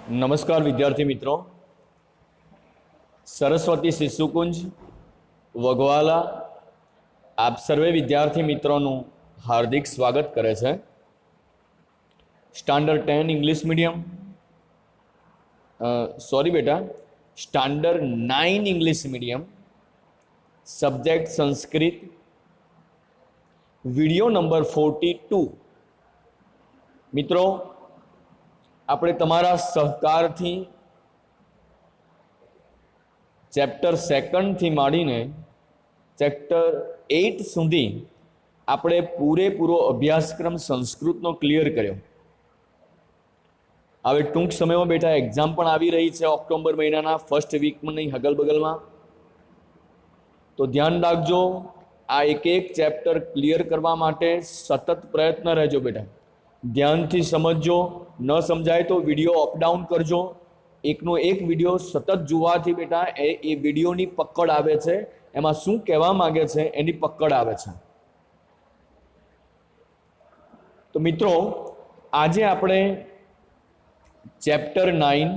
નમસ્કાર વિદ્યાર્થી મિત્રો, સરસ્વતી શિશુકુંજ વગવાલા આપ સર્વે વિદ્યાર્થી મિત્રોનું હાર્દિક સ્વાગત કરે છે। સ્ટાન્ડર્ડ 10 ઇંગ્લિશ મીડિયમ સોરી બેટા standard 9 English medium subject Sanskrit video number 42 મિત્રો આપણે તમારા સહકારથી ચેપ્ટર 2 થી માંડીને ચેપ્ટર 8 સુધી આપણે પૂરેપૂરો અભ્યાસક્રમ સંસ્કૃતનો ક્લિયર કર્યો। હવે ટૂંક સમયમાં બેટા એક્ઝામ પણ આવી રહી છે, ઓક્ટોબર મહિનાના ફર્સ્ટ વીકમાં નહીં, હગલ બગલમાં। તો ધ્યાન રાખજો, આ એક એક ચેપ્ટર ક્લિયર કરવા માટે સતત પ્રયત્ન રહેજો બેટા। ધ્યાનથી સમજજો, ન સમજાય તો વિડીયો અપડાઉન કરજો। એકનો એક વિડીયો સતત જોવાથી બેટા એ વિડીયોની પકડ આવે છે, એમાં શું કહેવા માંગે છે એની પકડ આવે છે। તો મિત્રો આજે આપણે ચેપ્ટર 9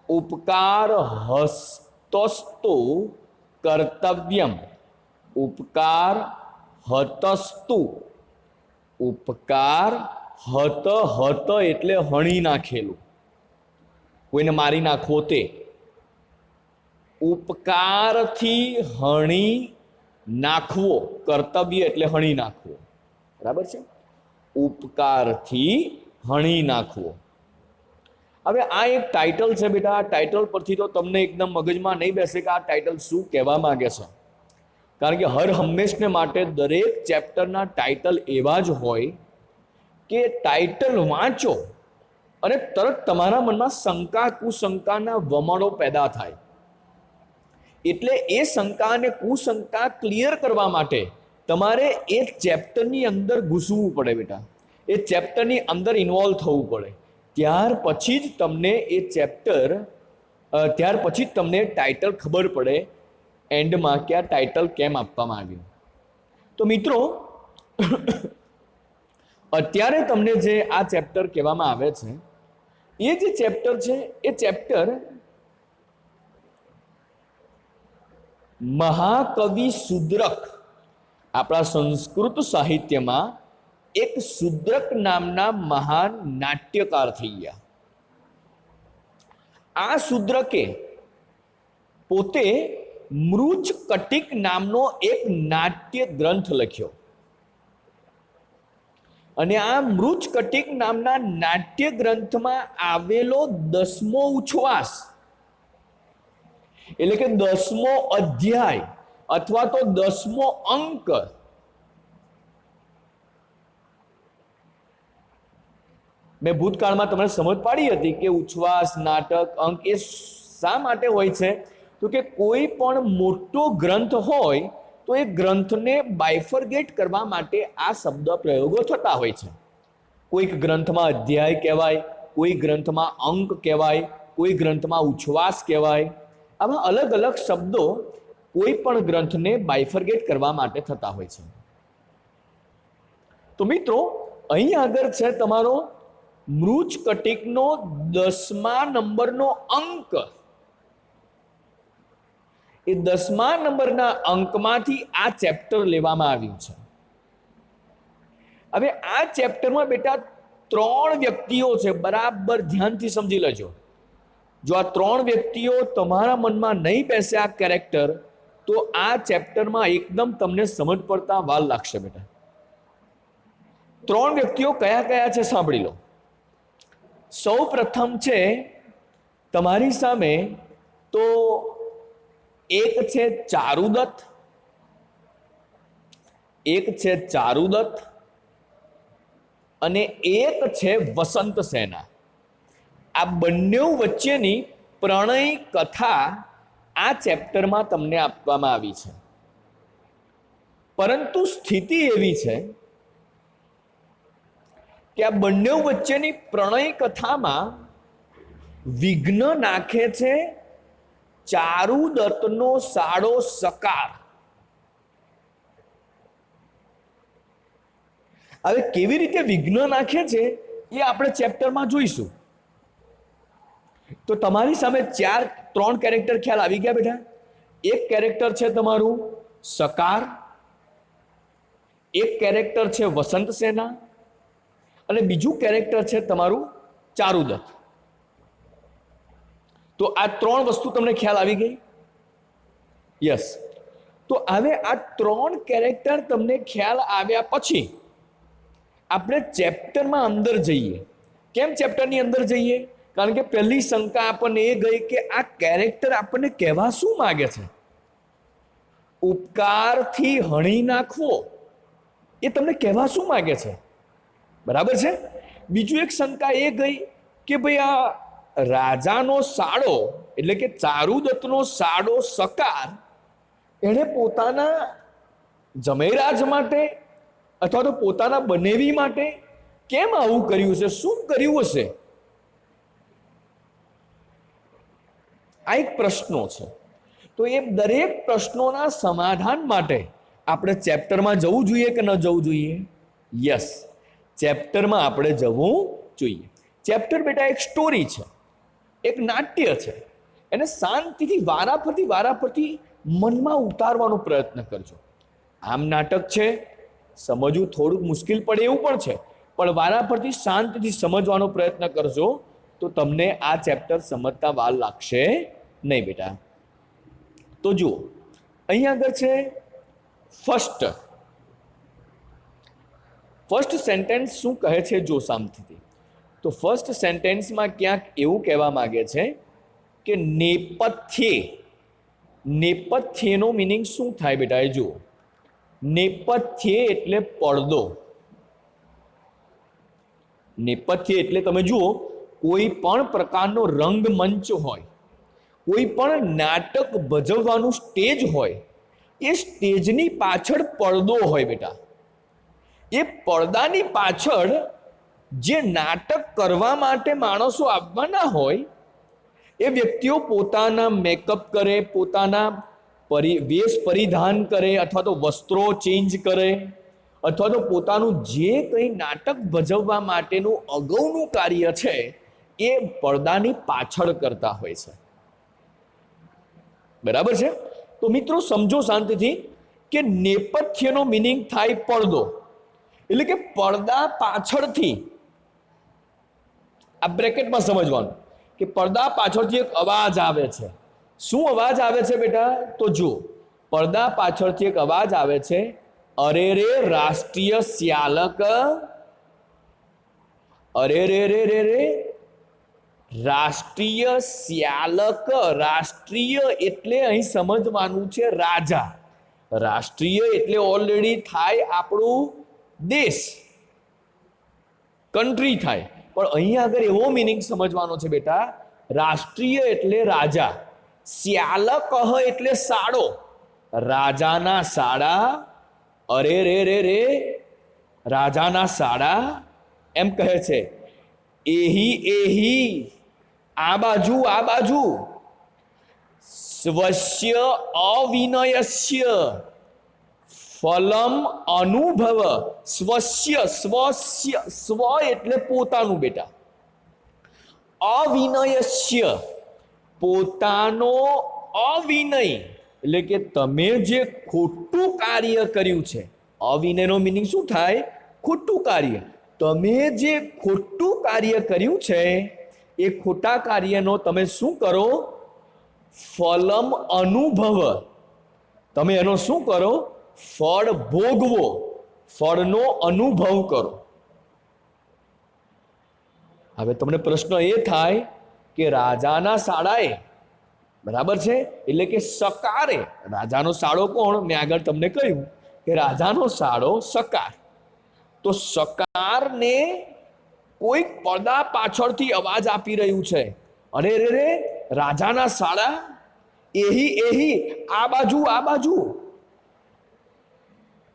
ઉપકાર હસ્તસ્તુ કર્તવ્યમ, ઉપકાર હતસ્તુ, ઉપકાર હત હત એટલે હણી નાખેલું, કોઈને મારી નાખવો તે, ઉપકારથી હણી નાખવો, કર્તવ્ય એટલે હણી નાખવો, બરાબર છે, ઉપકારથી હણી નાખવો। હવે આ એક ટાઇટલ છે બેટા, આ ટાઇટલ પરથી તો તમને એકદમ મગજમાં નહીં બેસે કે આ ટાઇટલ શું કહેવા માંગે છે, કારણ કે હર હંમેશને માટે દરેક ચેપ્ટરના ટાઇટલ એવા જ હોય કે ટાઇટલ વાંચો અને તરત તમારા મનમાં શંકા કુશંકાના વમળો પેદા થાય, એટલે એ શંકા અને કુશંકા ક્લિયર કરવા માટે તમારે એ ચેપ્ટરની અંદર ઘૂસવું પડે બેટા, એ ચેપ્ટરની અંદર ઇન્વોલ્વ થવું પડે, ત્યાર પછી જ તમને એ ચેપ્ટર, ત્યાર પછી જ તમને ટાઇટલ ખબર પડે એન્ડમાં કે આ ટાઇટલ કેમ આપવામાં આવ્યું। તો મિત્રો અત્યારે તમને જે આ ચેપ્ટર કહેવામાં આવે છે, એ જે ચેપ્ટર છે એ ચેપ્ટર મહાકવિ શુદ્રક, આપણા સંસ્કૃત સાહિત્યમાં એક શુદ્રક નામના મહાન નાટ્યકાર થઈ ગયા। આ શુદ્રકે પોતે મૃચ્છકટિક નામનો એક નાટ્ય ગ્રંથ લખ્યો, અને આ મૃચ્છકટિક નામના નાટ્ય ગ્રંથમાં આવેલો 10મો ઉચ્છ્વાસ એટલે કે 10મો અધ્યાય અથવા તો 10મો અંક મેં ભૂતકાળમાં તમને સમજ પાડી હતી કે ઉચ્છ્વાસ, નાટક, અંક એ શા માટે હોય છે, તો કે કોઈ પણ મોટો ગ્રંથ હોય તો એ ગ્રંથને બાયફર્ગેટ કરવા માટે આ શબ્દ પ્રયોગો થતા હોય છે। કોઈક ગ્રંથમાં અધ્યાય કહેવાય, કોઈ ગ્રંથમાં અંક કહેવાય, કોઈ ગ્રંથમાં ઉચ્છ્વાસ કહેવાય, આવા અલગ અલગ શબ્દો કોઈ પણ ગ્રંથને બાયફર્ગેટ કરવા માટે થતા હોય છે। તો મિત્રો અહીં આગળ છે તમારો મૃચ્છકટિકનો 10મા નંબરનો અંક, એ 10મા નંબરના અંકમાંથી આ ચેપ્ટર લેવામાં આવ્યું છે। હવે આ ચેપ્ટરમાં બેટા 3 વ્યક્તિઓ છે, બરાબર ધ્યાનથી સમજી લેજો। જો આ 3 વ્યક્તિઓ તમારા મનમાં નહીં બેસે આ કેરેક્ટર, તો આ ચેપ્ટરમાં એકદમ તમને સમજ પડતા વાર લાગશે બેટા। 3 વ્યક્તિઓ કયા કયા છે સાંભળી લો। સૌ પ્રથમ છે તમારી સામે, તો એક છે ચારુદત્ત, એક છે ચારુદત્ત અને એક છે વસંત સેના। આ બંને વચ્ચેની પ્રણય કથા આ ચેપ્ટરમાં તમને આપવામાં આવી છે, પરંતુ સ્થિતિ એવી છે કે આ બંને વચ્ચેની પ્રણય કથામાં વિઘ્ન નાખે છે ચારુદત્તનો સાળો સકાર। હવે કેવી રીતે વિઘ્ન નાખે છે એ આપણે ચેપ્ટરમાં જોઈશું। તો તમારી સામે ત્રણ કેરેક્ટર ખ્યાલ આવી ગયા બેટા. એક કેરેક્ટર છે તમારું સકાર, એક કેરેક્ટર છે વસંત સેના, અને બીજું કેરેક્ટર છે તમારું ચારુદત્ત. તો આ ત્રણ વસ્તુ તમને ખ્યાલ આવી ગઈ? યસ. તો હવે આ ત્રણ કેરેક્ટર તમને ખ્યાલ આવ્યા પછી આપણે ચેપ્ટરમાં અંદર જઈએ. કેમ ચેપ્ટરની અંદર જઈએ? કારણ કે પહેલી શંકા આપણને એ ગઈ કે આ કેરેક્ટર આપણને કહેવા શું માંગે છે. ઉપકારથી હણી નાખવો એ તમને કહેવા શું માંગે છે? બરાબર છે. બીજું એક શંકા એ ગઈ કે ભાઈ આ રાજાનો સાડો એટલે કે ચારુદત્તનો સાડો સકાર એણે પોતાના જમૈરાજ માટે અથવા તો પોતાના બનેવી માટે કેમ આવું કર્યું છે? શું કર્યું હશે? આ એક પ્રશ્નો છે. તો એ દરેક પ્રશ્નોના સમાધાન માટે આપણે ચેપ્ટરમાં જવું જોઈએ કે ન જવું જોઈએ? યસ, ચેપ્ટરમાં આપણે જવું જોઈએ. ચેપ્ટર બેટા એક સ્ટોરી છે, એક નાટ્ય છે. એને શાંતિથી વારાફરતી મનમાં ઉતારવાનો પ્રયત્ન કરજો. આમ નાટક છે, સમજવું થોડુંક મુશ્કેલ પડે એવું પણ છે, પણ વારાફરતી શાંતિથી સમજવાનો પ્રયત્ન કરજો તો તમને આ ચેપ્ટર સમજતા વાર લાગશે નહીં બેટા. તો જુઓ, અહીંયા આગળ છે ફર્સ્ટ સેન્ટેન્સ શું કહે છે જો શાંતિથી. તો ફર્સ્ટ સેન્ટેન્સમાં ક્યાંક એવું કહેવા માંગે છે કે નેપથ્યનો મિનિંગ શું થાય બેટા? એ જુઓ, નેપથ્ય એટલે પડદો. નેપથ્ય એટલે તમે જુઓ, કોઈ પણ પ્રકારનો રંગમંચ હોય, કોઈ પણ નાટક ભજવવાનું સ્ટેજ હોય, એ સ્ટેજની પાછળ પડદો હોય બેટા. એ પડદાની પાછળ જે નાટક કરવા માટે માણસો આવવાના હોય એ વ્યક્તિઓ પોતાના મેકઅપ કરે, પોતાના વેશ પરિધાન કરે, અથવા તો વસ્ત્રો ચેન્જ કરે, અથવા તો પોતાનું જે કંઈ નાટક ભજવવા માટેનું અગાઉનું કાર્ય છે એ પડદાની પાછળ કરતા હોય છે. બરાબર છે. તો મિત્રો સમજો શાંતિથી કે નેપથ્યનો મિનિંગ થાય પડદો, એટલે કે પડદા પાછળથી, આ બ્રેકેટમાં સમજવાનું કે પડદા પાછળથી એક અવાજ આવે છે. શું અવાજ આવે છે બેટા? તો જુઓ, પડદા પાછળથી એક અવાજ આવે છે, અરે રે રાષ્ટ્રીય સ્યાલક, અરે રે રે રે રે રાષ્ટ્રીય સ્યાલક. રાષ્ટ્રીય એટલે અહીં સમજવાનું છે રાજા. રાષ્ટ્રીય એટલે ઓલરેડી થાય આપણું દેશ, કન્ટ્રી થાય. પણ અહીંયા આગળ એવો મિનિંગ સમજવાનો છે બેટા, રાષ્ટ્રીય એટલે રાજા, સ્યાલક એટલે સાડો, રાજાના સાડા. અરે રે રે રે રાજાના સાડા એમ કહે છે. એહી આ બાજુ, સ્વસ્ય અવિનયસ્ય ફલમ અનુભવ. સ્વ એટલે પોતાનું બેટા, અવિનયસ્ય પોતાનો અવિનય એટલે કે તમે જે ખોટું કાર્ય કર્યું છે. અવિનયનો મિનિંગ શું થાય? ખોટું કાર્ય. તમે જે ખોટું કાર્ય કર્યું છે એ ખોટા કાર્યનો તમે શું કરો? ફલમ અનુભવ. તમે એનો શું કરો? ફળ ભોગવો, ફળનો અનુભવ કરો. હવે તમને પ્રશ્ન એ થાય કે રાજાના સાડાએ, બરાબર છે, એટલે કે સકારે. રાજાનો સાડો કોણ? મેં આગળ તમને કહ્યું કે રાજાનો સાડો સકાર. તો સકારને કોઈક પડદા પાછળથી અવાજ આપી રહ્યું છે, અરે રે રે રાજાના સાડા, એહી આ બાજુ.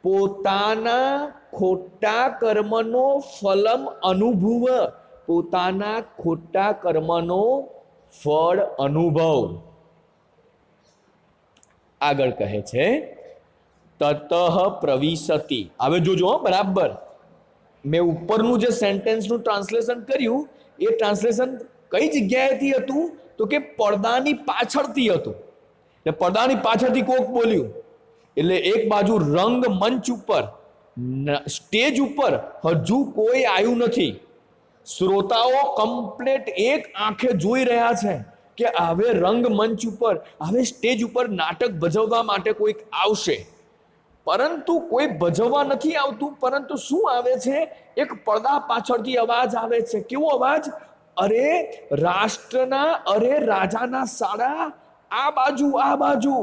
પોતાના ખોટા કર્મનો ફલમ અનુભવ, પોતાના ખોટા કર્મનો ફળ અનુભવ. આગળ કહે છે તતઃ પ્રવિશતિ. હવે જોજો બરાબર, મેં ઉપરનું જે સેન્ટેન્સનું ટ્રાન્સલેશન કર્યું એ ટ્રાન્સલેશન કઈ જગ્યાએથી હતું? તો કે પડદાની પાછળથી હતું. એટલે પડદાની પાછળથી કોક બોલ્યું, એટલે એક બાજુ રંગમંચ ઉપર, સ્ટેજ ઉપર હજુ કોઈ આવ્યું નથી. શ્રોતાઓ કમ્પ્લેટ એક આંખે જોઈ રહ્યા છે કે હવે રંગમંચ ઉપર, હવે સ્ટેજ ઉપર નાટક ભજવવા માટે કોઈક આવશે, પરંતુ કોઈ ભજવવા નથી આવતું. પરંતુ શું આવે છે? એક પડદા પાછળથી અવાજ આવે છે. કેવો અવાજ? અરે રાષ્ટ્રના, અરે રાજાના સાળા, આ બાજુ, આ બાજુ,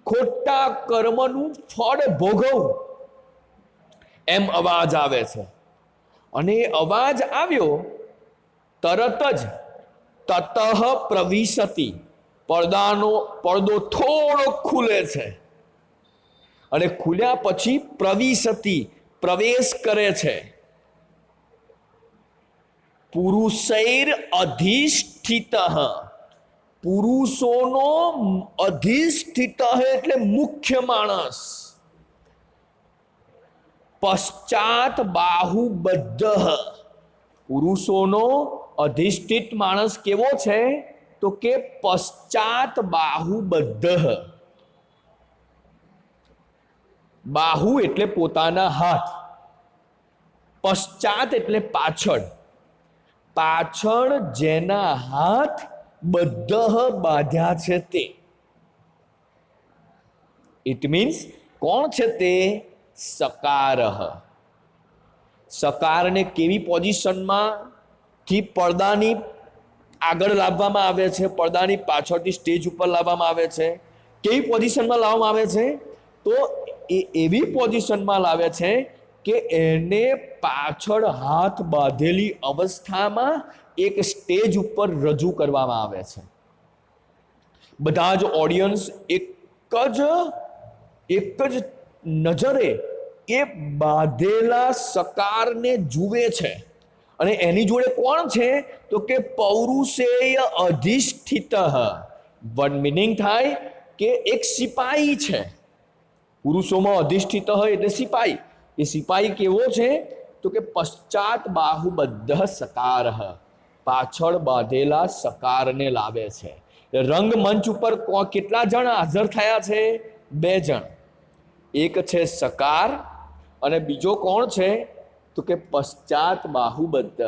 ખોટા કર્મનું ફળ ભોગવ, એમ અવાજ આવે છે. અને એ અવાજ આવ્યો તરત જ તતઃ પ્રવિશતિ, પડદો થોડો ખુલે છે, અને ખુલ્યા પછી પ્રવિશતિ, પ્રવેશ કરે છે. પુરુષૈર અધિષ્ઠિત, પુરુષોનો અધિષ્ઠિત એટલે મુખ્ય માણસ. પશ્ચાત બાહુબદ્ધ, પુરુષોનો અધિષ્ઠિત માણસ કેવો છે? તો કે પશ્ચાત બાહુબદ્ધ. બાહુ એટલે પોતાના હાથ, પશ્ચાત એટલે પાછળ, પાછળ જેના હાથ બદ્ધ બાંધ્યા છે તે. ઇટ મીન્સ કોણ છે તે? સકાર. સકારને કેવી પોઝિશનમાં થી પડદાની આગળ લાવવામાં આવે છે, પડદાની પાછળથી સ્ટેજ ઉપર લાવવામાં આવે છે? કેવી પોઝિશનમાં લાવવામાં આવે છે? તો એ એવી પોઝિશનમાં લાવે છે કે એને પાછળ હાથ બાંધેલી અવસ્થામાં એક સ્ટેજ ઉપર રજૂ કરવામાં આવે છે. બધા જ ઓડિયન્સ એક જ નજરે એ બાંધેલા સકારને જુએ છે. અને એની જોડે કોણ છે? તો કે પૌરુષેય અધિષ્ઠિત. વન મિનિંગ થાય કે એક સિપાહી છે. પુરુષોમાં અધિષ્ઠિત હોય એટલે સિપાહી. એ સિપાહી કેવો છે? તો કે પશ્ચાત બાહુબદ્ધ સકાર, પાછળ બાંધેલા સકારને લાવે છે. રંગમંચ ઉપર કેટલા જણ હાજર થયા છે? 2 જણ. એક છે સકાર અને બીજો કોણ છે? તો કે પશ્ચાત બાહુબદ્ધ,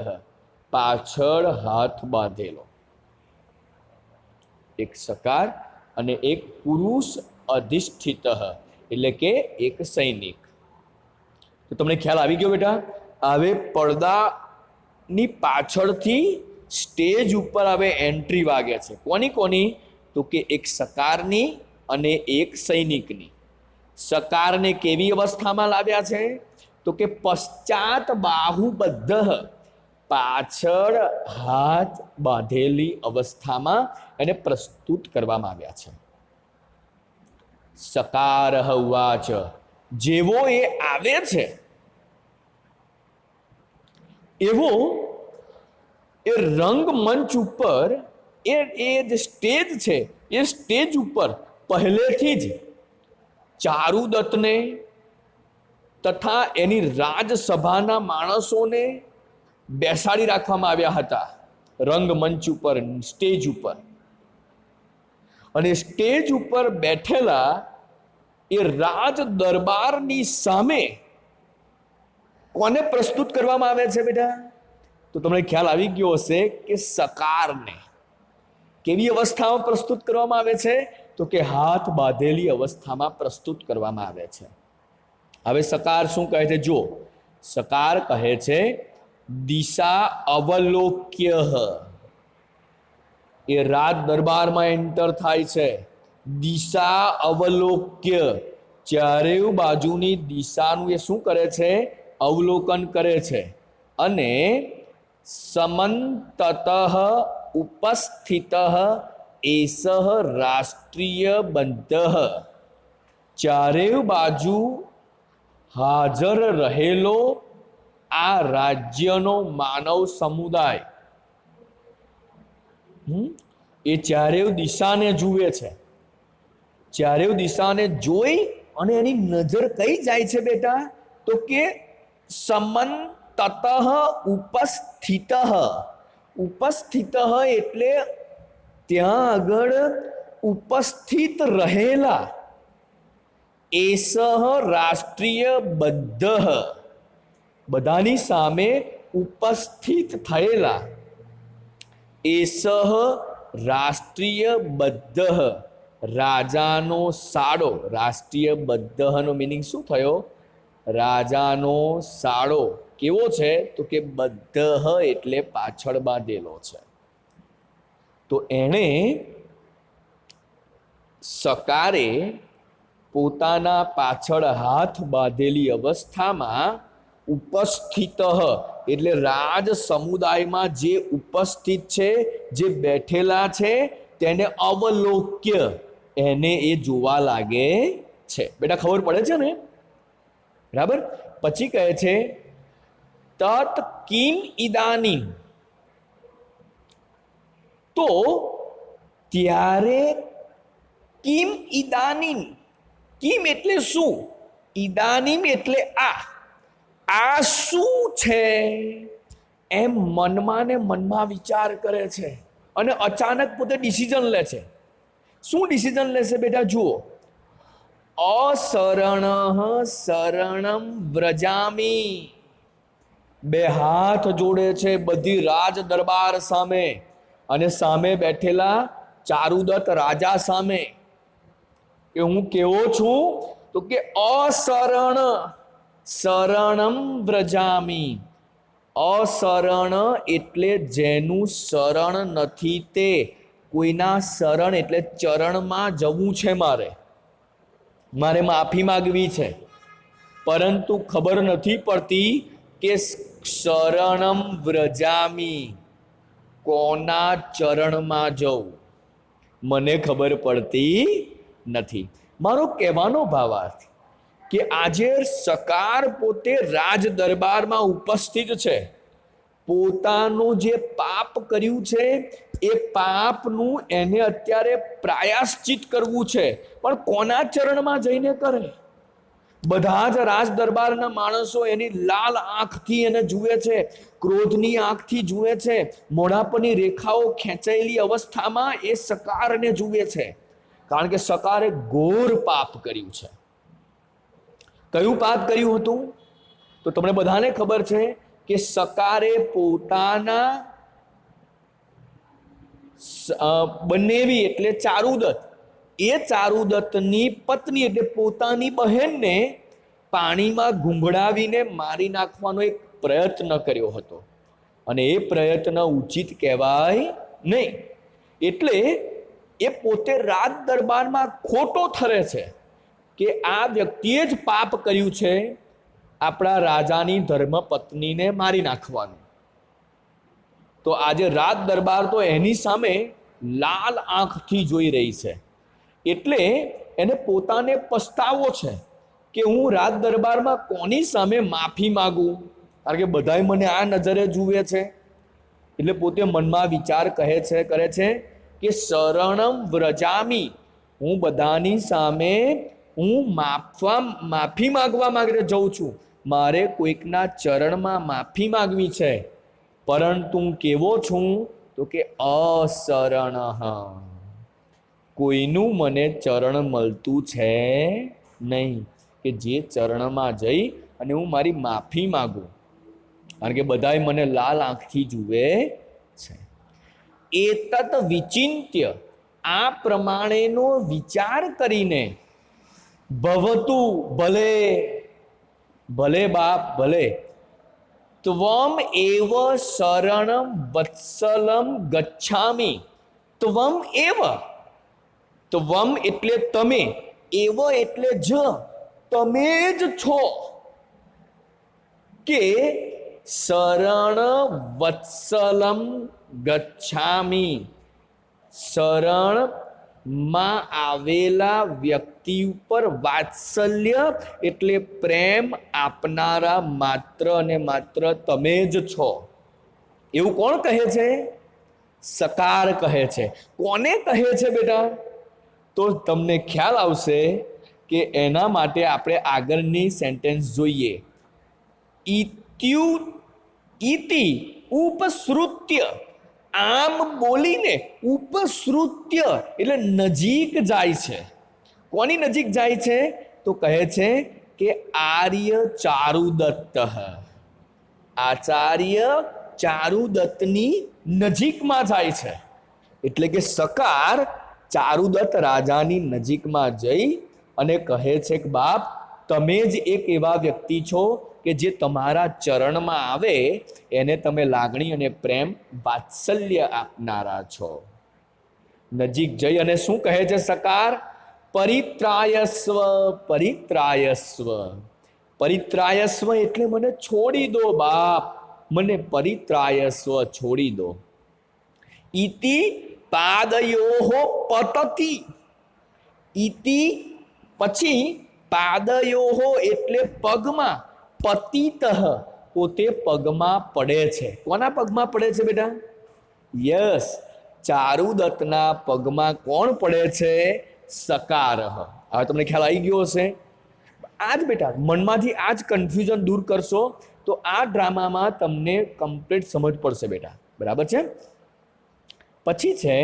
પાછળ હાથ બાંધેલો. એક સકાર અને એક પુરુષ અધિષ્ઠિત, એટલે કે એક સૈનિક. તો તમને ખ્યાલ આવી ગયો બેટા? હવે પડદાની પાછળથી સ્ટેજ ઉપર હવે એન્ટ્રી વાગે છે. કોની કોની? તો કે એક સકારની અને એક સૈનિકની. સકારને કેવી અવસ્થામાં લાવ્યા છે? તો કે પશ્ચાત બાહુબદ્ધ, પાછળ હાથ બાંધેલી અવસ્થામાં એને પ્રસ્તુત કરવામાં આવ્યા છે. સકાર ઉવાચ, જેવો એ આવે છે એવો એ રંગમંચ ઉપર, એ જે સ્ટેજ છે એ સ્ટેજ ઉપર પહેલેથી જ ચારુદત્તને તથા એની રાજસભાના માણસોને બેસાડી રાખવામાં આવ્યા હતા રંગમંચ ઉપર, સ્ટેજ ઉપર. અને સ્ટેજ ઉપર બેઠેલા એ રાજ દરબારની સામે કોને પ્રસ્તુત કરવામાં આવે છે બેટા? તો તમને ખ્યાલ આવી ગયો હશે કે સકારને. કેવી અવસ્થામાં પ્રસ્તુત કરવામાં આવે છે? તો કે હાથ બાંધેલી અવસ્થામાં પ્રસ્તુત કરવામાં આવે છે. હવે સકાર શું કહે છે? જો સકાર કહે છે દિશા અવલોક્ય. એ રાજ દરબારમાં એન્ટર થાય છે. દિશા અવલોક્ય, ચારે બાજુની દિશાનું એ શું કરે છે? અવલોકન કરે છે. અને સમંતતઃ ઉપસ્થિત એષ રાષ્ટ્રીય બંધ, ચારે બાજુ હાજર રહેલો આ રાજ્યનો માનવ સમુદાય એ ચારે દિશાને જુએ છે. ચારે દિશાને જોઈ અને એની નજર કઈ જાય છે બેટા? તો કે સમંતતઃ ઉપસ્થિત, ઉપસ્થિત એટલે ત્યાં આગળ ઉપસ્થિત રહેલા. એસહ રાષ્ટ્રીય બદ્ધ, બધાની સામે ઉપસ્થિત થયેલા. એસહ રાષ્ટ્રીય બદ્ધ, રાજાનો સાડો. રાષ્ટ્રીય બદ્ધનો મિનિંગ શું થયો? રાજાનો સાડો. કેવો છે? તો કે બદ્ધ એટલે પાછળ બાંધેલો છે. તો એણે સકારે પોતાના પાછળ હાથ બાંધેલી અવસ્થામાં ઉપસ્થિત એટલે રાજ સમુદાયમાં જે ઉપસ્થિત છે, જે બેઠેલા છે, તેને અવલોક્ય, એને એ જોવા લાગે છે. બેટા ખબર પડે છે ને? બરાબર. પછી કહે છે તત કિમ ઇદાનીમ, તો ત્યારે કિમ ઇદાનીમ. કિમ એટલે શું? ઇદાનીમ એટલે આ શું છે? એમ મનમાં ને મનમાં વિચાર કરે છે અને અચાનક પોતે ડિસિઝન લે છે. શું ડિસિઝન લેશે બેટા? જુઓ, અશરણ શરણમ વ્રજામી. બે હાથ જોડે છે બધી રાજ દરબાર સામે અને સામે બેઠેલા ચારુદત્ત રાજા સામે કે હું કેવો છું? તો કે અશરણ શરણમ વ્રજામી. અશરણ એટલે જેનું શરણ નથી તે. કોઈના શરણ એટલે ચરણમાં જવું છે, મારે માફી માગવી છે, પરંતુ ખબર નથી પડતી કે શરણમ વ્રજામી, કોના ચરણમાં જવું, મને ખબર પડતી નથી. મારો કહેવાનો ભાવાર્થ કે આજે સકાર પોતે રાજ દરબારમાં ઉપસ્થિત છે. પોતાનું જે પાપ કર્યું છે એ પાપનું એને અત્યારે પ્રાયશ્ચિત કરવું છે, પણ કોના ચરણમાં જઈને કરે? બધા જ રાજ દરબારના માણસો એની લાલ આંખથી એને જુએ છે, ક્રોધની આંખથી જુએ છે, મોઢા પરની રેખાઓ ખેંચાયેલી અવસ્થામાં એ સકારને જુએ છે, કારણ કે સકારે ઘોર પાપ કર્યું છે. કયું પાપ કર્યું હતું? તો તમને બધાને ખબર છે કે સકારે પોતાના બંનેવી એટલે ચારુદત્ત, એ ચારુદત્તની પત્ની એટલે પોતાની બહેનને પાણીમાં ગુંગળાવીને મારી નાખવાનો એક પ્રયત્ન કર્યો હતો, અને એ પ્રયત્ન ઉચિત કહેવાય નહીં. એટલે એ પોતે રાજ દરબારમાં ખોટો ઠરે છે કે આ વ્યક્તિએ જ પાપ કર્યું છે, આપણા રાજાની ધર્મપત્નીને મારી નાખવાનું. તો આજે રાજ દરબાર તો એની સામે લાલ આંખથી જોઈ રહી છે. એટલે એને પોતાને પસ્તાવો છે કે હું રાજ દરબારમાં કોની સામે માફી માગું, કારણ કે બધાય મને આ નજરે જુએ છે. એટલે પોતે મનમાં વિચાર કરે છે કે શરણમ વ્રજામી, હું બધાની સામે હું માફી માગવા માટે જઉં છું, મારે કોઈકના ચરણમાં માફી માગવી છે, પરંતુ હું કેવો છું? તો કે અશરણ, કોઈનું મને ચરણ મળતું છે નહીં કે જે ચરણમાં જઈ અને હું મારી માફી માગું, કારણ કે બધાય મને લાલ આંખથી જુએ છે. એતત વિચિંત્ય, આ પ્રમાણેનો વિચાર કરીને, ભવતું, ભલે ભલે બાપ ભલે, ત્વમ એવ શરણમ વત્સલમ ગચ્છામિ. ત્વમ એવ, ત્વમ એટલે તમે, એવ એટલે તમે જ છો કે શરણ વત્સલમ ગચ્છામિ. શરણમાં આવેલા વ્યક્તિ ઉપર વાત્સલ્ય એટલે પ્રેમ આપનારા માત્ર અને માત્ર તમે જ છો. એવું કોણ કહે છે? સકાર કહે છે. કોને કહે છે બેટા? તો તમને ખ્યાલ આવશે કે એના માટે આપણે આગળની સેન્ટેન્સ જોઈએ. ઇતિ ઉપસૃત્ય આમ બોલીને ઉપશ્રુત્ય એટલે નજીક જાય છે. કોની નજીક જાય છે? તો કહે છે કે આર્ય ચારુદત્ત, આચાર્ય ચારુદત્તની નજીકમાં જાય છે. એટલે કે સકાર ચારુદત્ત રાજાની નજીકમાં જઈ અને કહે છે કે બાપ, તમે જ એક એવા વ્યક્તિ છો કે જે તમારા ચરણમાં આવે એને તમે લાગણી અને પ્રેમ વાત્સલ્ય આપનારા છો. નજીક જઈ અને શું કહે છે સકાર? પરિત્રાયસ્વ, પરિત્રાયસ્વ. પરિત્રાયસ્વ એટલે મને છોડી દો બાપ, મને પરિત્રાયસ્વ છોડી દો. ઇતિ પાદયોહો પતતિ, ઇતિ પછી પાદયોહો એટલે પગમાં, પતિતઃ પોતે પગમાં પડે છે. કોના પગમાં પડે છે બેટા? યસ, ચારુદત્તના પગમાં કોણ પડે છે? સકાર. હવે તમને ખ્યાલ આવી ગયો હશે. આજ બેટા મનમાંથી આજ કન્ફ્યુઝન દૂર કરશો તો આ ડ્રામામાં તમને કમ્પ્લીટ સમજ પડશે બેટા. બરાબર છે? પછી છે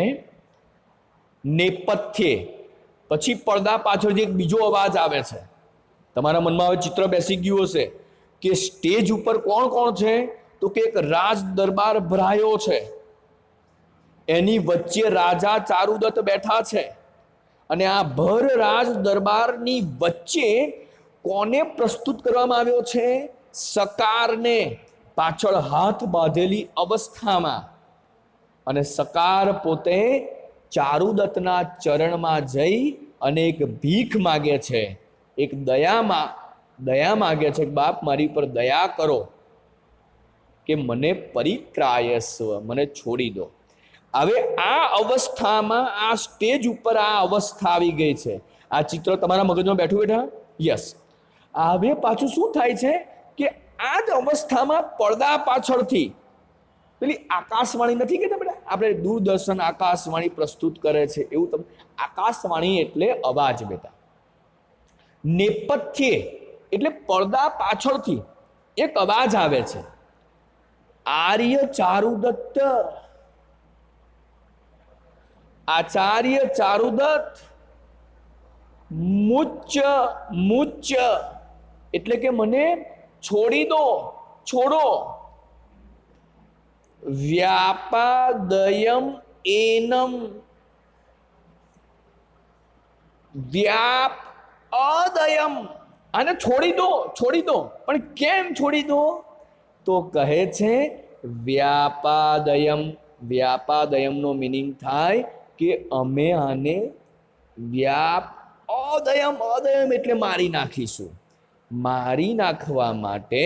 નેપથ્ય. પછી પડદા પાછળથી એક બીજો અવાજ આવે છે. તમારા મનમાં હવે ચિત્ર બેસી ગયું હશે કે સ્ટેજ ઉપર કોણ કોણ છે? તો કે એક રાજ દરબાર ભરાયો છે, એની વચ્ચે રાજા ચારુદત્ત બેઠા છે, અને આ ભર રાજ દરબારની વચ્ચે કોને પ્રસ્તુત કરવામાં આવ્યો છે? સકારને, પાછળ હાથ બાંધેલી અવસ્થામાં. અને સકાર પોતે ચારુદત્તના ચરણમાં જઈ અને એક ભીખ માગે છે, એક દયા માગે છે કે બાપ મારી પર દયા કરો કે મને પરિત્રાયસ્વ, મને છોડી દો. હવે આ અવસ્થામાં, આ સ્ટેજ ઉપર આ અવસ્થા આવી ગઈ છે. આ ચિત્ર તમારા મગજમાં બેઠું બેઠા? યસ. હવે પાછું શું થાય છે કે આ જ અવસ્થામાં પડદા પાછળથી પેલી આકાશવાણી નથી કહેતા બેટા, આપણે દૂરદર્શન આકાશવાણી પ્રસ્તુત કરે છે એવું. તમે આકાશવાણી એટલે અવાજ બેટા. નેપથ્ય એટલે પડદા પાછળથી એક અવાજ આવે છે, આર્ય ચારુદત્ત, આચાર્ય ચારુદત્ત, મુચ્ય, મુચ્ય એટલે કે મને છોડી દો, છોડો. વ્યાપાદયમ એનમ, વ્યાપ અદયમ, આને છોડી દો, છોડી દો. પણ કેમ છોડી દો? તો કહે છે વ્યાપાદયમ. વ્યાપાદયમનો મિનિંગ થાય કે અમે આને વ્યાપ અદયમ, અદયમ એટલે મારી નાખીશું. મારી નાખવા માટે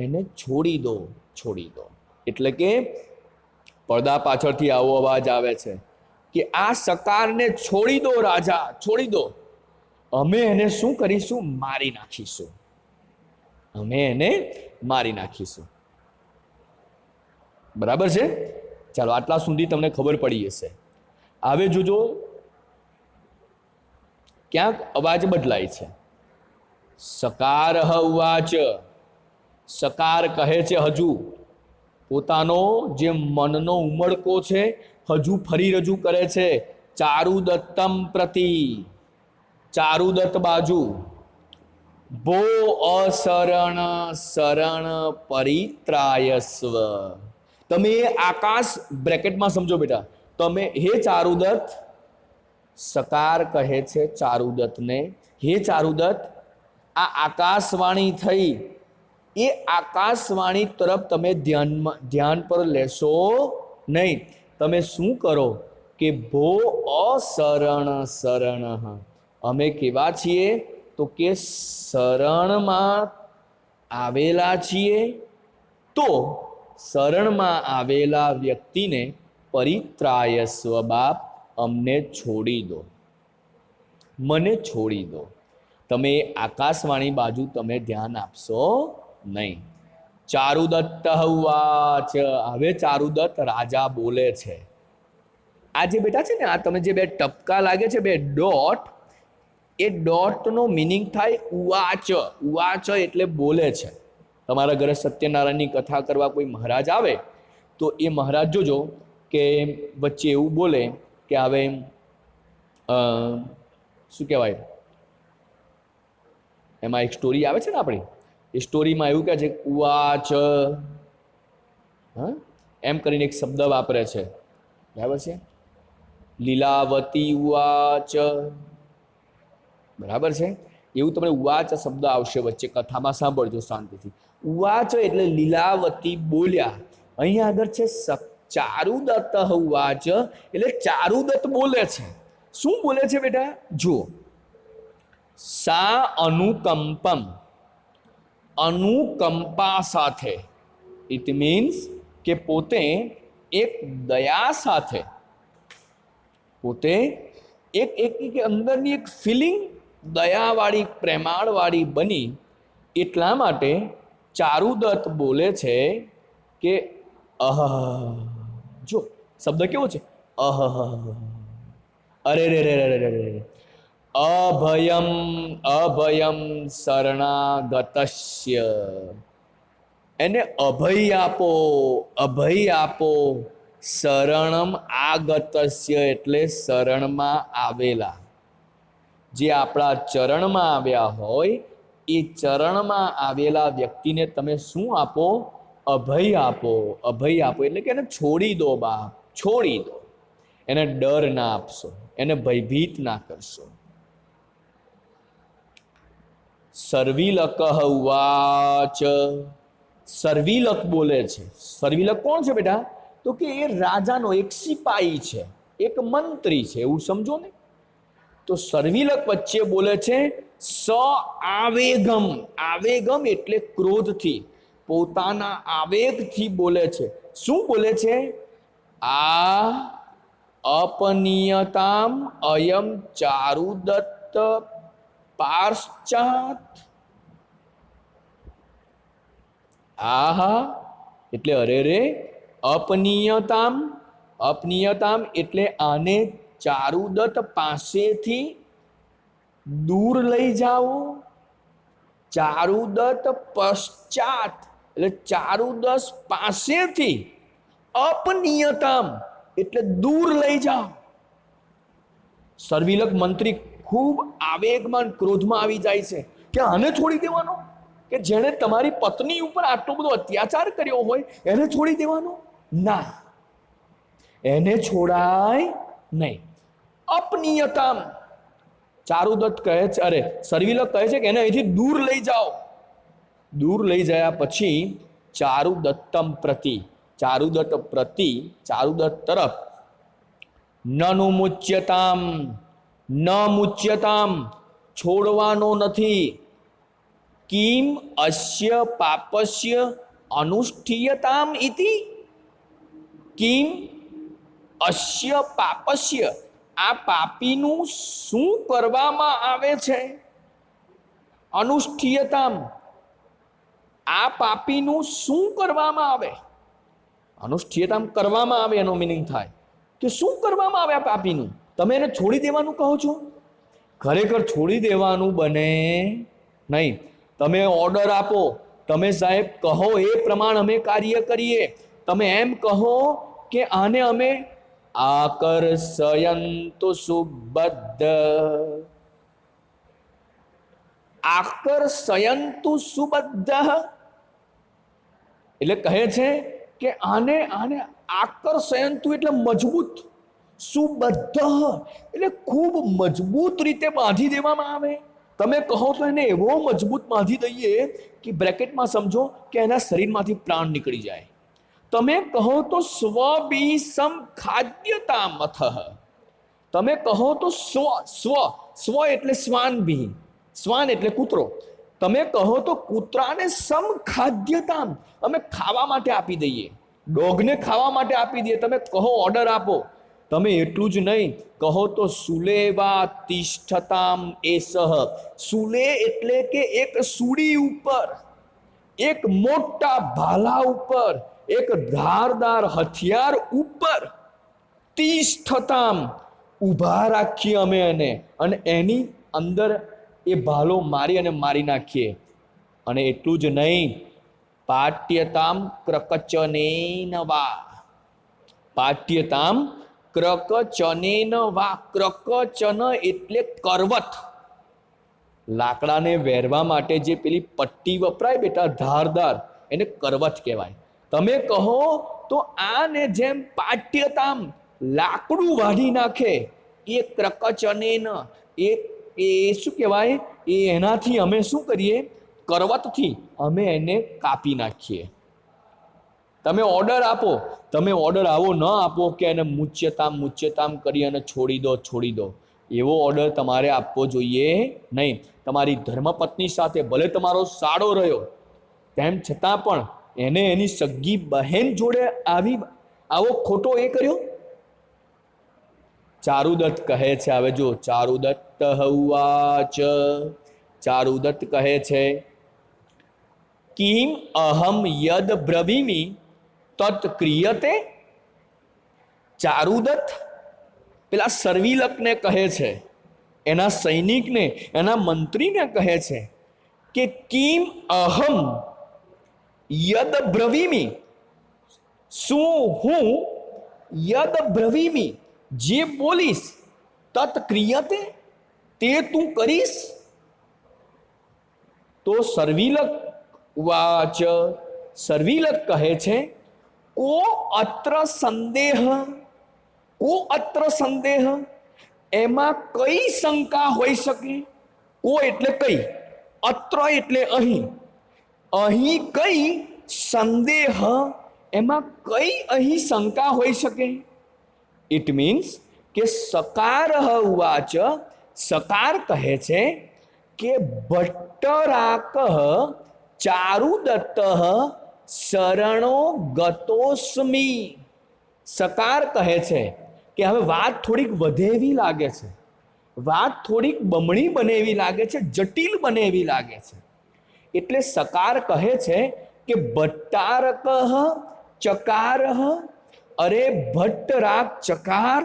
એને છોડી દો, છોડી દો. એટલે કે પડદા પાછળથી આવો અવાજ આવે છે કે આ સકારને છોડી દો રાજા, છોડી દો. અમે એને શું કરીશું? મારી નાખીશું. અમે એને મારી નાખીશું. બરાબર છે? ચાલો આટલા સુધી તમને ખબર પડી હશે. હવે જોજો ક્યાંક અવાજ બદલાય છે. સકાર ઉવાચ, સકાર કહે છે હજુ પોતાનો જે મનનો ઉમળકો છે હજુ ફરી રજૂ કરે છે ચારુદત્તમ પ્રતિ, ચારુદત્ત બાજુ. ભો અશરણ શરણ પરિત્રાયસ્વ. તમે આકાશ બ્રેકેટમાં સમજો બેટા. તમે હે ચારુદત્ત, સકાર કહે છે ચારુદત્તને, હે ચારુદત્ત, આ આકાશવાણી થઈ, એ આકાશવાણી તરફ તમે ધ્યાન પર લેશો નહીં. તમે શું કરો કે ભો અશરણ શરણ. અમે કેવા છીએ? તો કે શરણમાં આવેલા છીએ. તો શરણમાં આવેલા વ્યક્તિને પરિત્રાયસ્વ, બાપ અમને છોડી દો, મને છોડી દો. તમે આકાશવાણી બાજુ તમે ધ્યાન આપશો નહીં. ચારુદત્ત ઉવાચ. હવે ચારુદત્ત રાજા બોલે છે. આ જે બેટા છે ને, આ તમે જે બે ટપકા લાગે છે, બે ડોટ, એ ડોટનો મિનિંગ થાય ઉવાચ. ઉવાચ એટલે બોલે છે. તમારા ઘરે સત્યનારાયણની કથા કરવા કોઈ મહારાજ આવે તો એ મહારાજ જોજો કે વચ્ચે એવું બોલે કે હવે શું કહેવાય, એમાં એક સ્ટોરી આવે છે ને આપણી, એ સ્ટોરીમાં એવું કહે છે ઉવાચ, હા એમ કરીને એક શબ્દ વાપરે છે, બરાબર છે, લીલાવતી ઉવાચ, બરાબર છે, એવું તમને ઉવાચ શબ્દ આવશે વચ્ચે કથામાં, સાંભળજો શાંતિથી. ઉવાચ એટલે લીલાવતી બોલ્યા. અહીંયા આગળ છે ચારુદત્ત ઉવાચ, એટલે ચારુદત્ત બોલે છે. શું બોલે છે બેટા? જુઓ, સા અનુકંપમ, અનુકંપા સાથે, ઇટ મીન્સ કે પોતે એક દયા સાથે, પોતે એક અંદરની એક ફિલિંગ દયાવાળી પ્રેમાળવાળી બની, એટલા માટે ચારુદત્ત બોલે છે કે અહ, જો શબ્દ કેવો છે, અહ, અરે રે રે રે રે રે, અભયમ અભયમ શરણાગતસ્ય, એને અભય આપો, અભય આપો, શરણમ આગતસ્ય એટલે શરણમાં આવેલા, જે આપણા ચરણમાં આવ્યા હોય એ ચરણમાં આવેલા વ્યક્તિને તમે શું આપો? અભય આપો. અભય આપો એટલે કે એને છોડી દો બાપ, છોડી દો, એને ડર ના આપશો, એને ભયભીત ના કરશો. સર્વિલક ઉવાચ, સર્વિલક બોલે છે. સર્વિલક કોણ છે બેટા? તો કે એ રાજાનો એક સિપાહી છે, એક મંત્રી છે, એવું સમજો ને. તો સર્વિલક વચ્ચે બોલે છે સ આવેગમ, આવેગમ એટલે ક્રોધથી, પોતાના આવેગથી બોલે છે. શું બોલે છે? આ અપનિયતામ અયમ ચારુદત્ત પાશ્ચાત, આહા એટલે અરે રે, અપનિયતામ, અપનિયતામ એટલે આને ચારુદત્ત પાસેથી દૂર લઈ જાઓ. ચારુદત્ત પશ્ચાત એટલે ચારુદત્ત પાસેથી, અપનિયતામ એટલે દૂર લઈ જાઓ. સર્વિલક મંત્રી ખૂબ આવેગમાં, ક્રોધમાં આવી જાય છે કે આને છોડી દેવાનો, કે જેણે તમારી પત્ની ઉપર આટલો બધો અત્યાચાર કર્યો હોય એને છોડી દેવાનો? ના, એને છોડાય નહીં. અપનિયતામ, ચારુદત્ત કહે છે, અરે સર્વિલક કહે છે કે એને અહીંથી દૂર લઈ જાઓ. દૂર લઈ જયા પછી ચારુદત્તમ પ્રતિ, ચારુદત્ત પ્રતિ, ચારુદત્ત તરફ, નનુ મુચ્યતામ, ન મુચ્યતામ છોડવાનો નથી, કિમ અસ્ય પાપસ્ય અનુષ્ઠીયતામ ઇતિ, કિમ અસ્ય પાપસ્ય આ પાપીનું શું કરવામાં આવે છે? અનુષ્ઠીયતામ આ પાપીનું શું કરવામાં આવે? અનુષ્ઠીયતામ કરવામાં આવે એનો મિનિંગ થાય કે શું કરવામાં આવે આ પાપીનું? તમે એને છોડી દેવાનું કહો છો? ખરેખર છોડી દેવાનું બને નહીં. તમે ઓર્ડર આપો, તમે સાહેબ કહો એ પ્રમાણે અમે કાર્ય કરીએ. તમે એમ કહો કે આને અમે આકર્ષયંતુ સુબદ્ધ, આકર્ષયંતુ સુબદ્ધ એટલે કહે છે કે આને આને આકર્ષયંતુ એટલે મજબૂત, સુબદ્ધ એટલે ખૂબ મજબૂત રીતે બાંધી દેવામાં આવે. તમે કહો તો એને એવો મજબૂત બાંધી દઈએ કે બ્રેકેટમાં સમજો કે એના શરીરમાંથી પ્રાણ નીકળી જાય. તમે કહો તો સ્વબીસમ ખાદ્યતામથ, તમે કહો તો સ્વ, સ્વ, સ્વ એટલે શ્વાન બી, શ્વાન એટલે કૂતરો. તમે કહો તો કૂતરાને સમ ખાદ્યતામ અમે ખાવા માટે આપી દઈએ, ડોગને ખાવા માટે આપી દઈએ. તમે કહો, ઓર્ડર આપો. તમે એટલું જ નહીં, કહો તો સુલેવા તિષ્ઠતામ એસહ, સુલે એટલે કે એક સૂડી ઉપર, એક મોટા ભાલા ઉપર, એક ધારદાર હથિયાર ઉપર, તિષ્ઠતામ ઊભા રાખીએ અમે એને, અને એની અંદર એ ભાલો મારી અને મારી નાખીએ. અને એટલું જ નહીં, પાટ્યતામ ક્રકચનેનવા, પાટ્યતામ ક્રકચનેન વા. ક્રકચન એટલે કરવત. લાકડાને વેરવા માટે જે પેલી પટ્ટી વપરાય બેટા ધારદાર, એને કરવત કહેવાય. તમે કહો તો આને જેમ પાટ્યતામ લાકડું વાઢી નાખે, એ ક્રકચનેન એ શું કહેવાય, એ એનાથી અમે શું કરીએ, કરવતથી અમે એને કાપી નાખીએ. તમે ઓર્ડર આપો, તમે ઓર્ડર આવો ન આપો કે એને મુચ્યતામ કરી અને છોડી દો, એવો ઓર્ડર તમારે આપવો જોઈએ નહીં. તમારી ધર્મપત્ની સાથે ભલે તમારો સાડો રહ્યો, તેમ છતાં પણ એને એની સગી બહેન જોડે આવો ખોટો એ કર્યો. ચારુદત્ત કહે છે, હવે જો ચારુદત્ત ઉવાચ, ચારુદત્ત કહે છે, કિમ અહમ યદ બ્રવીમી તત ક્રિયતે. ચારુદત્ત પેલા સર્વિલકને કહે છે, એના સૈનિકને, એના મંત્રીને કહે છે કે કિમ અહમ યદ બ્રવીમી, શું હું યદ બ્રવીમી જે બોલીશ, તત ક્રિયતે તે તું કરીશ. તો સર્વિલક વાચ, સર્વિલક કહે છે, કો અત્ર સંદેહ, એમાં કઈ શંકા હોઈ શકે. કો એટલે કઈ, અત્ર એટલે અહીં કઈ સંદેહ, એમાં કઈ અહીં શંકા હોઈ શકે. ઇટ મીન્સ કે સકાર ઉવાચ, સકાર કહે છે કે ભટ્ટરાક ચારુદત્ત શરણો ગતોસ્મી. સકાર કહે છે કે હવે વાત થોડીક વધે એવી લાગે છે, વાત થોડીક બમણી બને એવી લાગે છે, જટિલ બને એવી લાગે છે. એટલે સકાર કહે છે કે ભટ્ટારક ચકાર, અરે ભટ્ટરાક ચકાર,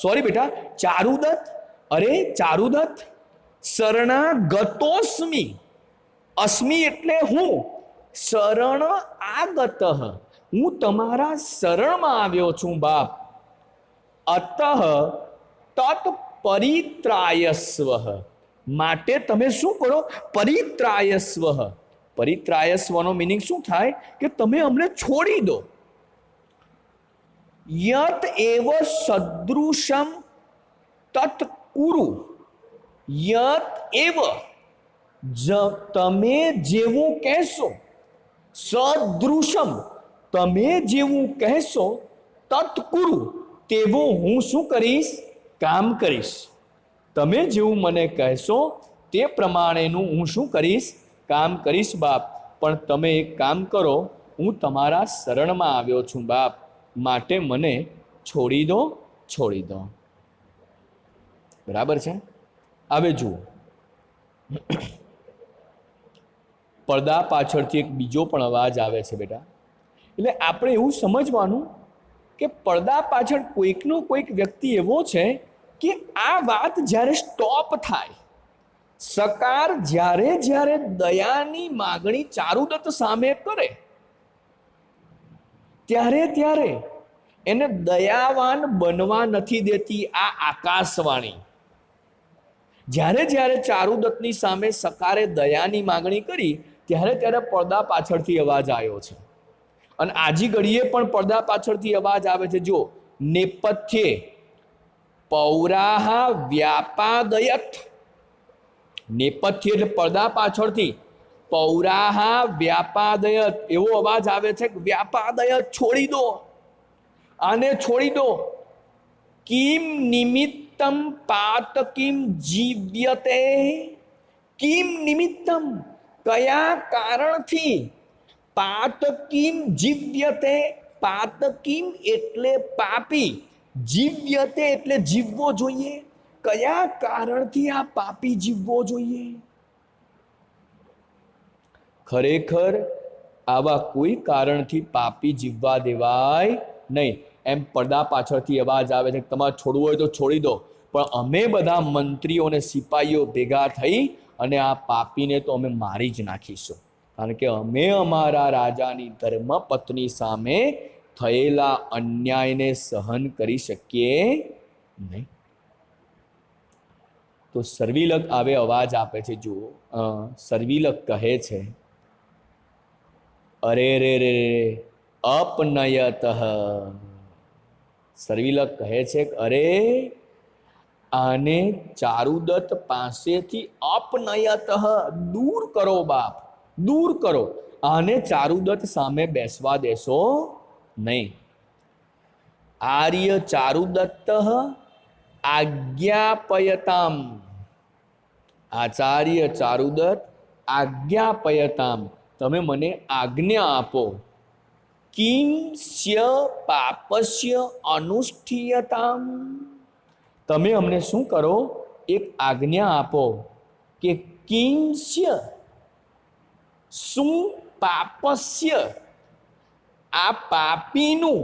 સોરી બેટા ચારુદત્ત, અરે ચારુદત્ત શરણાગતોસ્મી. અસ્મી એટલે હું, શરણ આગત હું તમારા શરણમાં આવ્યો છું બાપ. અતઃ તત પરિત્રાયસ્વ, માટે તમે શું કરો, પરિત્રાયસ્વ. પરિત્રાયસ્વનો મિનિંગ શું થાય કે તમે અમને છોડી દો. યત એવ સદૃશમ તત કુરુ. યત એવ તમે જેવું કહેશો, સદૃશમ તમે જેવું કહેશો, તત કુરુ તેવું હું શું કરીશ, કામ કરીશ. તમે જેવું મને કહેશો તે પ્રમાણેનું હું શું કરીશ, કામ કરીશ બાપ. પણ તમે એક કામ કરો, હું તમારા શરણમાં આવ્યો છું બાપ, માટે મને છોડી દો. બરાબર છે. હવે જુઓ, પડદા પાછળથી એક બીજો પણ અવાજ આવે છે બેટા. એટલે આપણે એવું સમજવાનું કે પડદા પાછળ કોઈકનો કોઈક વ્યક્તિ એવો છે કે આ વાત જ્યારે સ્ટોપ થાય, સકાર જ્યારે દયાની માગણી ચારુદત્ત સામે કરે, ત્યારે એને દયાવાન બનવા નથી દેતી આ આકાશવાણી. જ્યારે ચારુદત્તની સામે સકારે દયાની માગણી કરી, ત્યારે પડદા પાછળથી અવાજ આવ્યો છે. અને આજી ઘડીએ પણ પડદા પાછળથી અવાજ આવે છે. જો નેપથ્યે પૌરાહા વ્યાપાદયત, નેપથ્ય એટલે પડદા પાછળથી પૌરાહા વ્યાપાદયત એવો અવાજ આવે છે કે વ્યાપાદયત છોડી દો, આને છોડી દો. કિમ નિમિત્તમ પાતકિમ જીવ્યતે, કિમ નિમિત્તમ કયા કારણથી, પાતકિમ જીવ્યતે, પાતકિમ એટલે પાપી, જીવ્યતે એટલે જીવવો જોઈએ. કયા કારણથી આ પાપી જીવવો જોઈએ? ખરેખર આવા કોઈ કારણથી પાપી જીવવા દેવાય નહીં. એમ પડદા પાછળથી અવાજ આવે છે, તમારે છોડવું હોય તો છોડી દો, પણ અમે બધા મંત્રીઓ અને સિપાહીઓ ભેગા થઈ અને આ પાપીને તો અમે મારી જ નાખીશું, કારણ કે અમે અમારા રાજાની ધર્મપત્ની સામે થયેલા અન્યાયને સહન કરી શકીએ નહીં. તો સર્વિલક આવે અવાજ આપે છે. જુઓ, સર્વિલક કહે છે, અરે રે રે અપનયત. સર્વિલક કહે છે, અરે આને ચારુદત્ત પાસેથી અપનયત, દૂર કરો બાપ, દૂર કરો. આને ચારુદત્ત સામે બેસવા દેશો નહીં. આર્ય ચારુદત્ત આજ્ઞાપયતામ. આચાર્ય ચારુદત્ત આજ્ઞાપયતામ, તમે મને આજ્ઞા આપો. કિંસ્ય પાપસ્ય અનુષ્ઠીયતામ, તમે અમને શું કરો? એક આજ્ઞા આપો કે કિંસ્ય, શું પાપસ્ય, આ પાપીનું,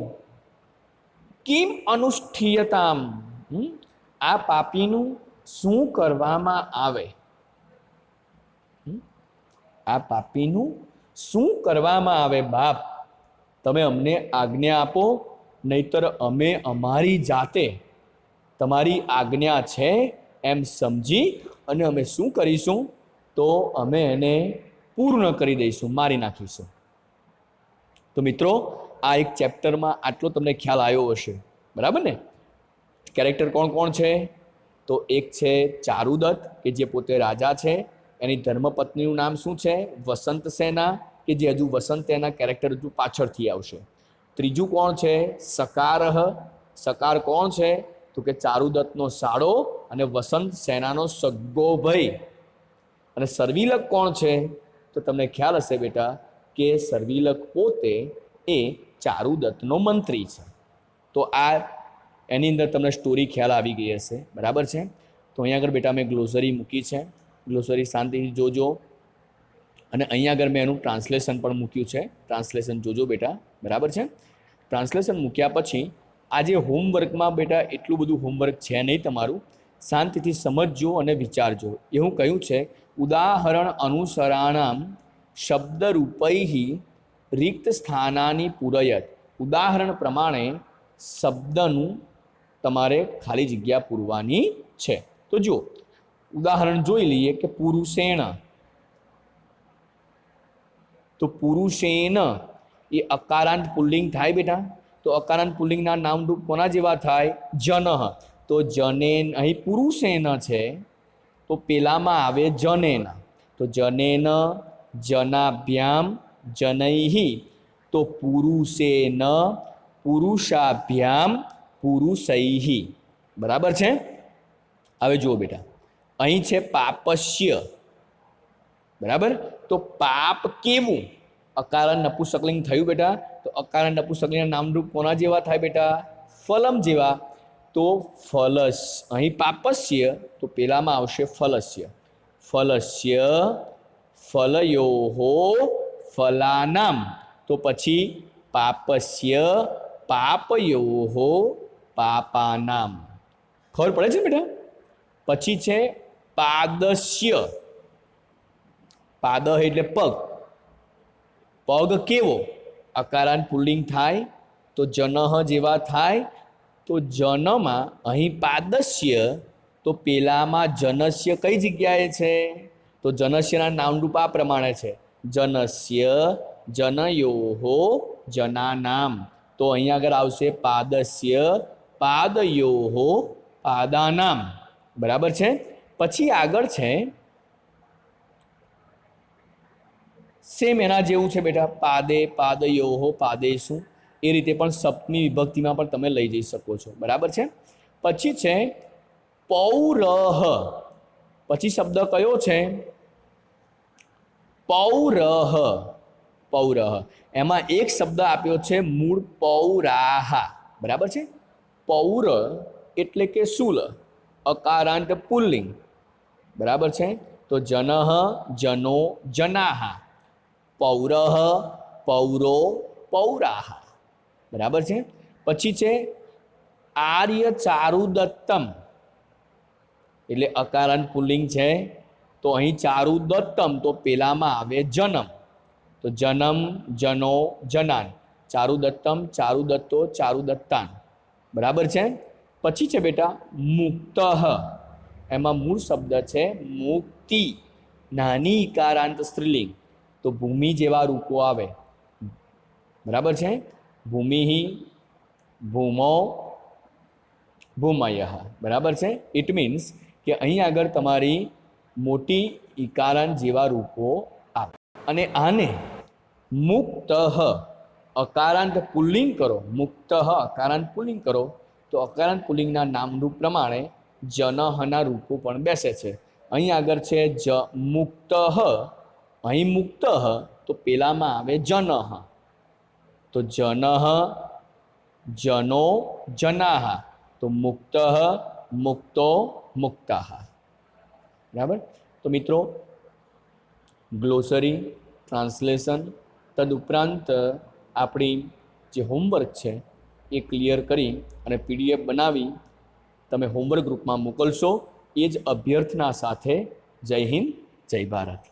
કિમ અનુષ્ઠીયતામ, આ પાપીનું શું કરવામાં આવે? આ પાપીનું શું કરવામાં આવે? બાપ, તમે અમને આજ્ઞા આપો, નહીતર અમે અમારી જાતે તમારી આજ્ઞા છે એમ સમજી અને અમે શું કરીશું? તો અમે એને પૂર્ણ કરી દઈશું, મારી નાખીશું. તો મિત્રો, આ એક ચેપ્ટરમાં આટલો તમને ખ્યાલ આવ્યો હશે, બરાબર ને? કેરેક્ટર કોણ કોણ છે? તો એક છે ચારુદત્ત, કે જે પોતે રાજા છે. એની ધર્મપત્નીનું નામ શું છે? વસંતસેના, કે જે હજુ વસંત એના કેરેક્ટર હજુ પાછળથી આવશે. ત્રીજું કોણ છે? સકારહ. સકાર કોણ છે? તો કે ચારુદત્તનો સાળો અને વસંત સેનાનો સગ્ગો ભાઈ. અને સર્વિલક કોણ છે? તો તમને ખ્યાલ હશે બેટા કે સર્વિલક પોતે એ ચારુદત્તનો મંત્રી છે. તો આ એની અંદર તમને સ્ટોરી ખ્યાલ આવી ગઈ હશે, બરાબર છે? તો અહીંયા આગળ બેટા મેં ગ્લોસરી મૂકી છે, ગ્લોસરી શાંતિથી જોજો. અને અહીંયા આગળ મેં એનું ટ્રાન્સલેશન પણ મૂક્યું છે, ટ્રાન્સલેશન જોજો બેટા, બરાબર છે? ટ્રાન્સલેશન મૂક્યા પછી આજે હોમવર્કમાં બેટા એટલું બધું હોમવર્ક છે નહીં તમારું, શાંતિથી સમજજો અને વિચારજો. એવું કહ્યું છે, ઉદાહરણ અનુસરાણામ શબ્દરૂપૈ રિક્ત સ્થાનાની પૂરયત. ઉદાહરણ પ્રમાણે શબ્દનું તમારે ખાલી જગ્યા પૂરવાની છે. તો જુઓ, ઉદાહરણ જોઈ લઈએ કે પુરુષેણ. તો પુરુષેન એ અકારાંત પુલ્લિંગ થાય બેટા. તો અકારાંત પુલ્લિંગના નામરૂપ કોના જેવા થાય? જનઃ. તો જનેન, અહીં પુરુષેન છે તો પેલામાં આવે જનેન. તો જનેન, જનાભ્યામ, જનૈહિ. તો પુરુષેન, પુરુષાભ્યામ, પુરુષૈહિ. બરાબર છે? હવે જુઓ બેટા, અહીં છે પાપસ્ય, બરાબર? તો પાપ કેવું? અકારણ નપુંસકલિંગ થયું બેટા. તો અકારણ નપુંસકલિંગના નામરૂપ કોના જેવા થાય બેટા? ફલમ જેવા. તો ફલસ, અહીં પાપસ્ય, તો પેલામાં આવશે ફલસ્ય. ફલસ્ય, ફલયોહો, ફલાનામ. તો પછી પાપસ્ય, પાપયોહો, પાપાનામ. ખબર પડે છે બેટા? પછી છે પાદસ્ય. પાદ એટલે પગ. પગ કેવો? અકારાંત પુલ્લિંગ થાય તો જનઃ જેવા થાય. તો જનમાં અહીં પાદસ્ય, તો પેલામાં જનસ્ય કઈ જગ્યાએ છે? તો જનસ્યના નામરૂપ આ પ્રમાણે છે, જનસ્ય, જનયોહો, જનાનામ. તો અહીંયા આગળ આવશે પાદસ્ય, પાદયોહો, પાદાનામ. બરાબર છે? પછી આગળ છે સેમ એના જેવું છે બેટા, પાદે, પાદયોહો, પાદેશુ. એ રીતે પણ સપ્તમી વિભક્તિમાં પણ તમે લઈ જઈ શકો છો, બરાબર છે? પછી છે પૌરહ. પછી શબ્દ કયો છે? પૌરહ. પૌરહ, એમાં એક શબ્દ આપ્યો છે મૂળ પૌરાહા, બરાબર છે? પૌર એટલે કે શૂલ, અકારાંત પુલ્લિંગ, બરાબર છે? તો જનઃ, જનો, જનાહા. પૌરઃ, પૌરો, પૌરાહા. બરાબર છે? પછી છે આર્ય ચારુદત્તમ, એટલે અકારાંત પુલ્લિંગ છે. તો અહીં ચારુદત્તમ, તો પેલામાં આવે જનમ. તો જનમ, જનો, જનાન. ચારુદત્તમ, ચારુદત્તો, ચારુદત્તાન. બરાબર છે. પછી છે બેટા મુક્ત, એમાં મૂળ શબ્દ છે મુક્તિ, નાની ઇકારાંત સ્ત્રીલિંગ, તો ભૂમિ જેવા રૂપો આવે. બરાબર છે. ભૂમિ, ભૂમો, ભૂમય. બરાબર છે. ઇટ મીન્સ કે અહીં આગળ તમારી મોટી ઇકારાંત જેવા રૂપો આવે. અને આને મુક્ત અકારાંત પુલ્લિંગ કરો, મુક્ત અકારાંત પુલ્લિંગ કરો તો અકારાંત પુલ્લિંગના નામરૂપ પ્રમાણે જનહના રૂપો પણ બેસે છે. અહીં આગળ છે જ મુક્ત, અહીં મુક્ત, તો પેલામાં આવે જનહ, તો જનહ, જનો, જનાહ, તો મુક્ત, મુક્તો, મુક્તાહ. બરાબર. તો મિત્રો ગ્લોસરી, ટ્રાન્સલેશન, તદુપરાંત આપણી જે હોમવર્ક છે એ ક્લિયર કરી અને પીડીએફ બનાવી તમે હોમવર્ક ગ્રુપમાં મોકલશો. એ જ અભ્યર્થના સાથે જય હિન્દ, જય ભારત.